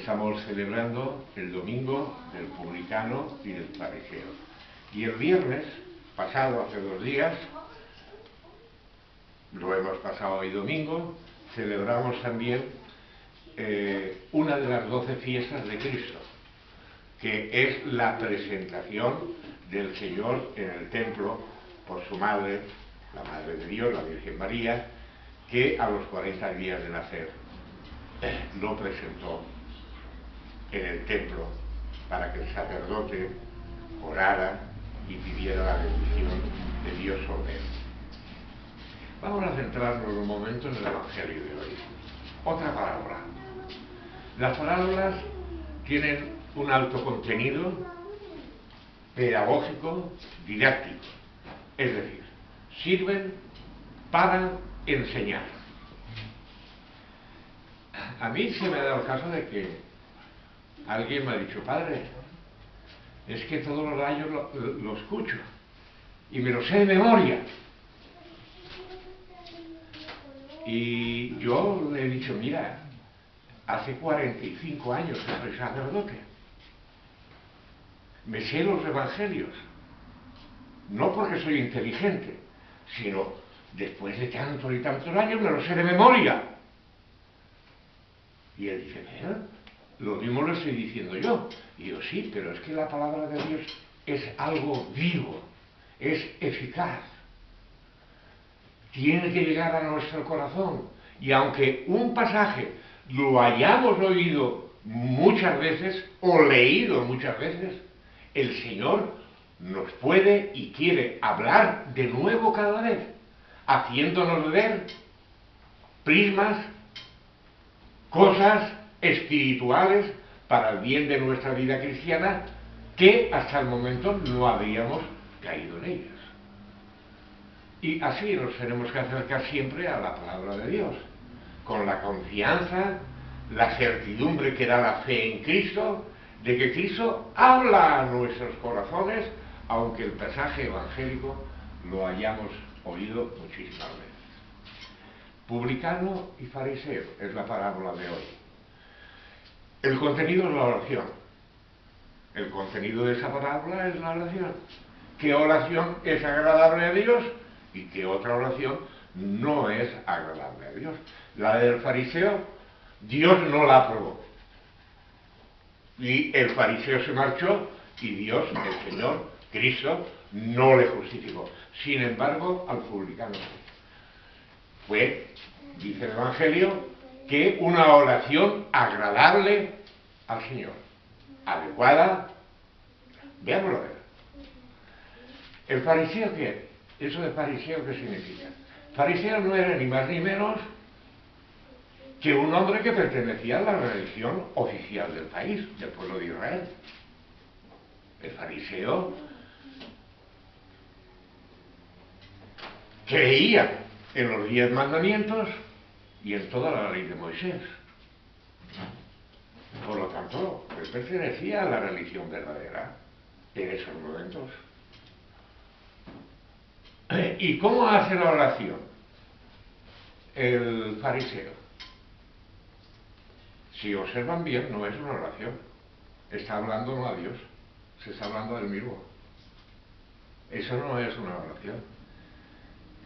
Estamos celebrando el domingo del publicano y del fariseo. Y el viernes pasado, hace 2 días, lo hemos pasado hoy domingo, celebramos también una de las 12 fiestas de Cristo, que es la presentación del Señor en el templo por su madre, la Madre de Dios, la Virgen María, que a los 40 días de nacer lo presentó en el templo para que el sacerdote orara y pidiera la bendición de Dios sobre él. Vamos a centrarnos un momento en el Evangelio de hoy. Otra parábola. Las parábolas tienen un alto contenido pedagógico, didáctico, es decir, sirven para enseñar. A mí se me ha dado el caso de que alguien me ha dicho: padre, es que todos los años lo escucho y me lo sé de memoria. Y yo le he dicho: mira, hace 45 años que soy sacerdote, me sé los evangelios, no porque soy inteligente, sino después de tantos y tantos años me lo sé de memoria. Y él dice: lo mismo lo estoy diciendo yo. Y yo: sí, pero es que la palabra de Dios es algo vivo, es eficaz, tiene que llegar a nuestro corazón. Y aunque un pasaje lo hayamos oído muchas veces o leído muchas veces, el Señor nos puede y quiere hablar de nuevo cada vez, haciéndonos ver prismas, cosas espirituales para el bien de nuestra vida cristiana que hasta el momento no habíamos caído en ellas. Y así nos tenemos que acercar siempre a la palabra de Dios, con la confianza, la certidumbre que da la fe en Cristo, de que Cristo habla a nuestros corazones, aunque el pasaje evangélico lo hayamos oído muchísimas veces. Publicano y fariseo es la parábola de hoy. El contenido es la oración. El contenido de esa parábola es la oración. ¿Qué oración es agradable a Dios y qué otra oración no es agradable a Dios? La del fariseo, Dios no la aprobó. Y el fariseo se marchó y Dios, el Señor, Cristo, no le justificó. Sin embargo, al publicano fue, dice el Evangelio, que una oración agradable al Señor, adecuada. Veámoslo a ver. ¿El fariseo qué? ¿Eso de fariseo qué significa? Fariseo no era ni más ni menos que un hombre que pertenecía a la religión oficial del país, del pueblo de Israel. El fariseo creía en los 10 mandamientos y en toda la ley de Moisés. Por lo tanto, él pertenecía a la religión verdadera en esos momentos. ¿Y cómo hace la oración el fariseo? Si observan bien, no es una oración. Está hablando no a Dios, se está hablando a él mismo. Eso no es una oración.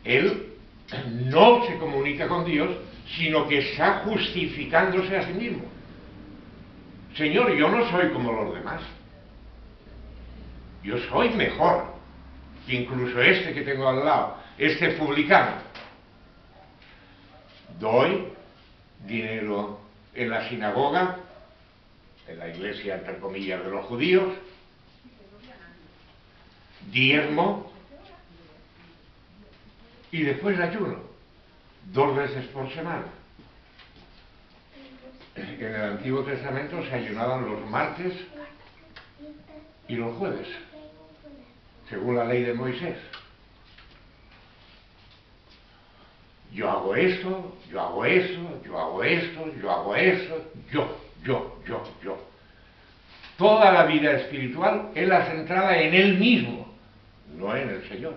Él no se comunica con Dios, sino que está justificándose a sí mismo. Señor, yo no soy como los demás. Yo soy mejor que incluso este que tengo al lado, este publicano. Doy dinero en la sinagoga, en la iglesia, entre comillas, de los judíos, diezmo y después ayuno, 2 veces por semana. En el Antiguo Testamento se ayunaban los martes y los jueves, según la ley de Moisés. Yo hago esto, yo hago esto, yo hago esto, yo hago esto, yo. Toda la vida espiritual es la centrada en él mismo, no en el Señor.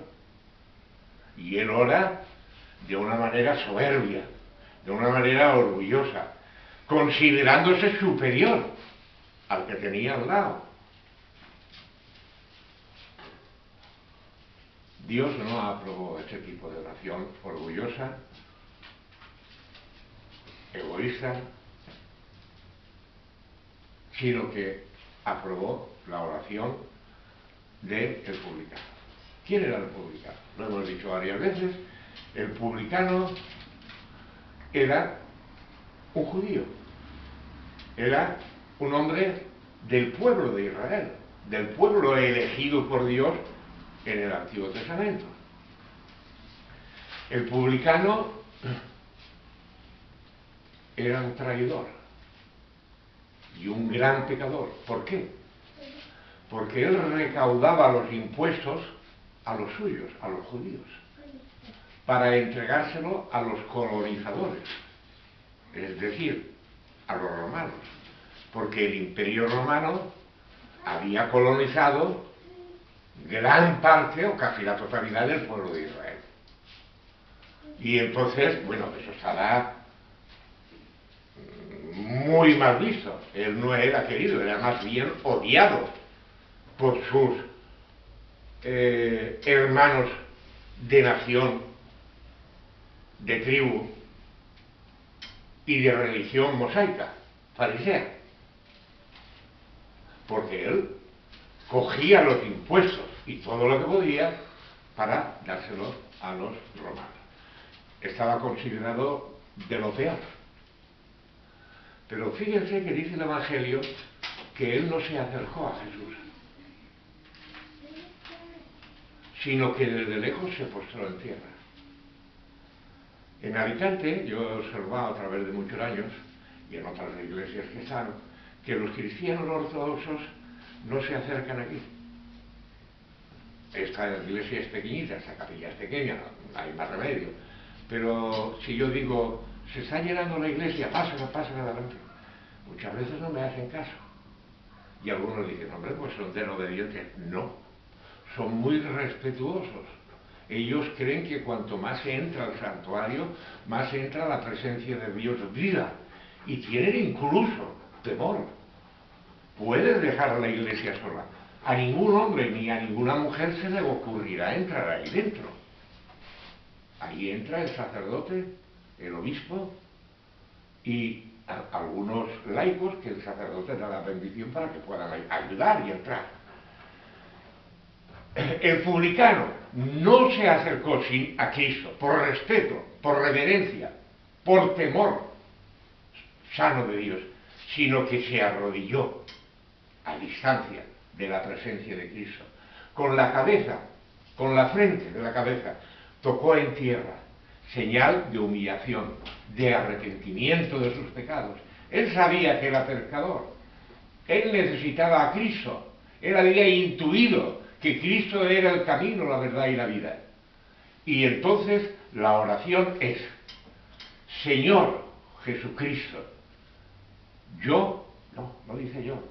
Y él ora de una manera soberbia, de una manera orgullosa, considerándose superior al que tenía al lado. Dios no aprobó ese tipo de oración orgullosa, egoísta, sino que aprobó la oración del publicano. ¿Quién era el publicano? Lo hemos dicho varias veces. El publicano era un judío, era un hombre del pueblo de Israel, del pueblo elegido por Dios en el Antiguo Testamento. El publicano era un traidor y un gran pecador. ¿Por qué? Porque él recaudaba los impuestos a los suyos, a los judíos, para entregárselo a los colonizadores, es decir, a los romanos, porque el Imperio Romano había colonizado gran parte o casi la totalidad del pueblo de Israel. Y entonces, bueno, eso estará muy mal visto. Él no era querido, era más bien odiado por sus hermanos de nación, de tribu y de religión mosaica, farisea, porque él cogía los impuestos y todo lo que podía para dárselos a los romanos. Estaba considerado de lo peor. Pero fíjense que dice el Evangelio que él no se acercó a Jesús, sino que desde lejos se postró en tierra. En Alicante, yo he observado a través de muchos años, y en otras iglesias que están, que los cristianos ortodoxos no se acercan aquí. Esta iglesia es pequeñita, esta capilla es pequeña, no hay más remedio. Pero si yo digo, se está llenando la iglesia, pasen adelante. Muchas veces no me hacen caso. Y algunos dicen, hombre, pues son desobedientes. No, son muy respetuosos. Ellos creen que cuanto más se entra al santuario, más entra la presencia de Dios viva. Y tienen incluso temor. Puedes dejar la iglesia sola. A ningún hombre ni a ninguna mujer se le ocurrirá entrar ahí dentro. Ahí entra el sacerdote, el obispo y algunos laicos que el sacerdote da la bendición para que puedan ayudar y entrar. El publicano no se acercó a Cristo por respeto, por reverencia, por temor sano de Dios, sino que se arrodilló a distancia de la presencia de Cristo. Con la cabeza, con la frente de la cabeza, tocó en tierra, señal de humillación, de arrepentimiento de sus pecados. Él sabía que era pecador, él necesitaba a Cristo, él había intuido que Cristo era el camino, la verdad y la vida. Y entonces la oración es, Señor Jesucristo, no dice yo,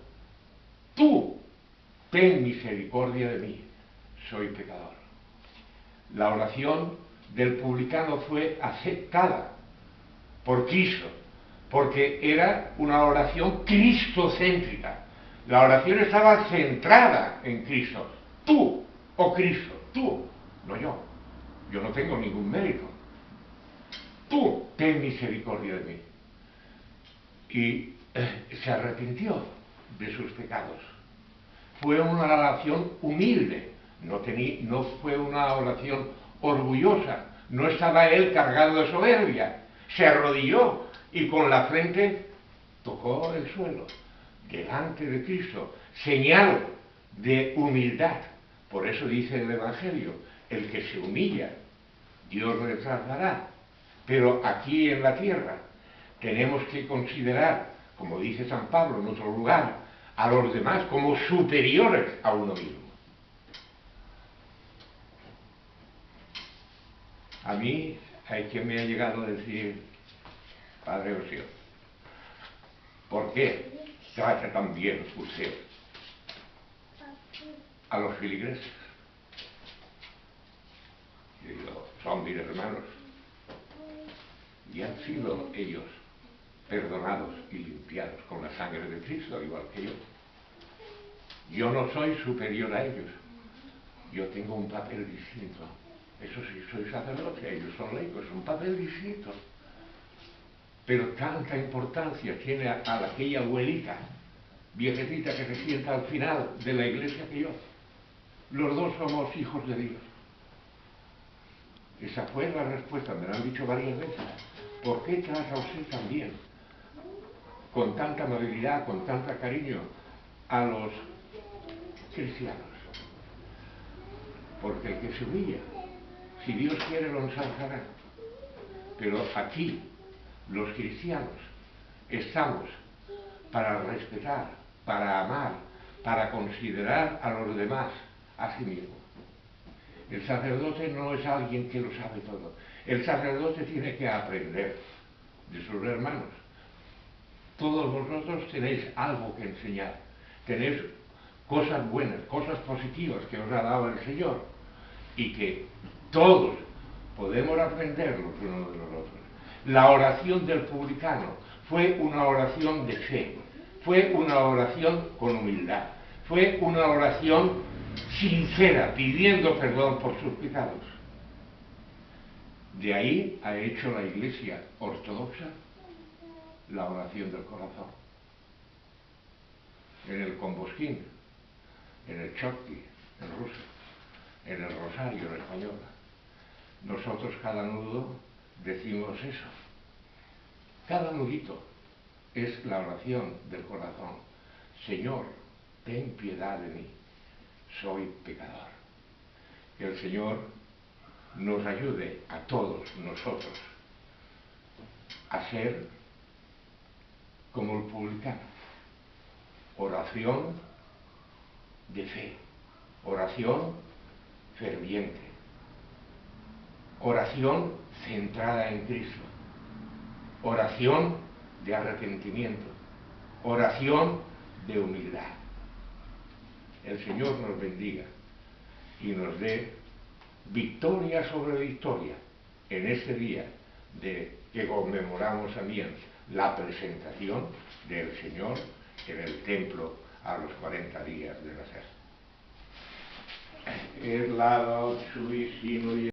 tú ten misericordia de mí, soy pecador. La oración del publicano fue aceptada por Cristo, porque era una oración cristocéntrica. La oración estaba centrada en Cristo. Tú, oh Cristo, tú, no yo. Yo no tengo ningún mérito. Tú, ten misericordia de mí. Y se arrepintió de sus pecados. Fue una oración humilde, no fue una oración orgullosa, no estaba él cargado de soberbia, se arrodilló y con la frente tocó el suelo, delante de Cristo, señal de humildad. Por eso dice el Evangelio, el que se humilla, Dios le exaltará. Pero aquí en la tierra tenemos que considerar, como dice San Pablo en otro lugar, a los demás como superiores a uno mismo. A mí hay quien me ha llegado a decir, Padre Osio, ¿por qué trata tan bien usted a los feligreses? Yo digo, son mis hermanos y han sido ellos perdonados y limpiados con la sangre de Cristo, al igual que yo. Yo no soy superior a ellos, yo tengo un papel distinto. Eso sí, soy sacerdote, ellos son laicos, es un papel distinto. Pero tanta importancia tiene a aquella abuelita, viejecita que se sienta al final de la iglesia que yo. Los dos somos hijos de Dios. Esa fue la respuesta, me lo han dicho varias veces. ¿Por qué trata usted también, con tanta amabilidad, con tanto cariño, a los cristianos? Porque el que se humilla, si Dios quiere, lo ensalzará. Pero aquí, los cristianos, estamos para respetar, para amar, para considerar a los demás a sí mismo. El sacerdote no es alguien que lo sabe todo. El sacerdote tiene que aprender de sus hermanos. Todos vosotros tenéis algo que enseñar. Tenéis cosas buenas, cosas positivas que os ha dado el Señor y que todos podemos aprender los unos de los otros. La oración del publicano fue una oración de fe, fue una oración con humildad, fue una oración sincera, pidiendo perdón por sus pecados. De ahí ha hecho la Iglesia ortodoxa la oración del corazón. En el Combosquín, en el Chotki, en ruso, en el Rosario, en español. Nosotros cada nudo decimos eso. Cada nudito es la oración del corazón. Señor, ten piedad de mí, soy pecador. Que el Señor nos ayude a todos nosotros a ser como el publicano. Oración de fe, oración ferviente, oración centrada en Cristo, oración de arrepentimiento, oración de humildad. El Señor nos bendiga y nos dé victoria sobre victoria en este día de que conmemoramos también la presentación del Señor en el templo a los 40 días de la Sesta. Es la